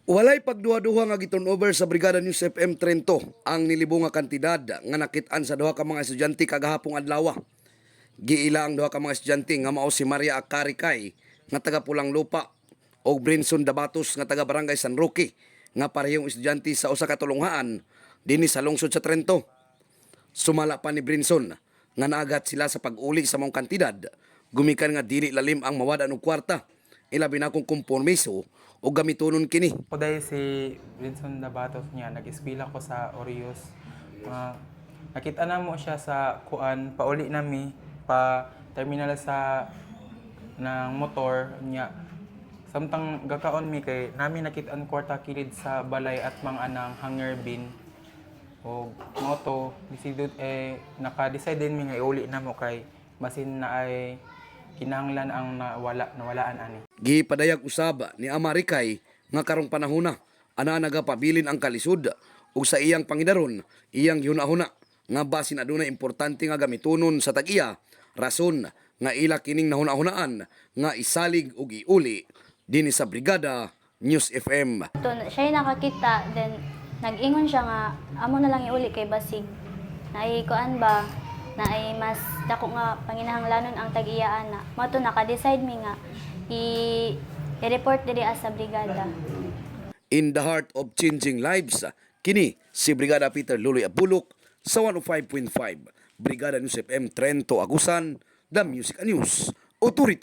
Walay pagduha-duha nga giturnover sa Brigada News FM Trento ang nilibo nga kantidad nga nakit-an sa duha ka mga estudyante kagahapong adlaw. Giila ang duha ka mga estudyante nga mao si Maria Acaricay nga taga Pulang Lupa o Brinson Dabatos nga taga Barangay San Roque nga parehong estudyante sa usa ka tulunghaan dinhi sa lungsod sa Trento. Sumala pa ni Brinson nga naagat sila sa pag-uli sa mong kantidad, gumikan nga dili lalim ang mawada og kwarta. Ilabi na kung kompromiso o gamitonon kini. Ako dahil si Vincent Dabatos niya, nag-eskwela ko sa Orios. Nakita na mo siya sa kuan, pauli nami, pa terminal sa ng motor niya. Samtang gakaon mi kay nami nakitaan kwarta kilid sa balay at mga anang hanger bin o moto. Decided naka-decide din mi nga iuli na mo kay basin na ay kinahanglan ang nawalaan ani. Gipadayag usab ni Amaricay nga karong panahona ana nagapabilin ang kalisod ug sa iyang pangidaron iyang gihuna-huna nga basin aduna importante nga gamitonon sa tag-iya rason nga ila kining nahuna-hunaan nga isalig ug iuli dinhi sa Brigada News FM. Siya yung nakakita, then nag-ingon siya nga, amo na lang iuli kay basig. Kuan ba, na ay mas dako nga panginahanglanon ang tag-iyaan na. Mato naka-decide mi nga, i-report diri sa brigada. In the heart of changing lives, kini si Brigada Peter Luloy Abulok sa 105.5 Brigada News FM Trento Agusan, The Music and News Authority.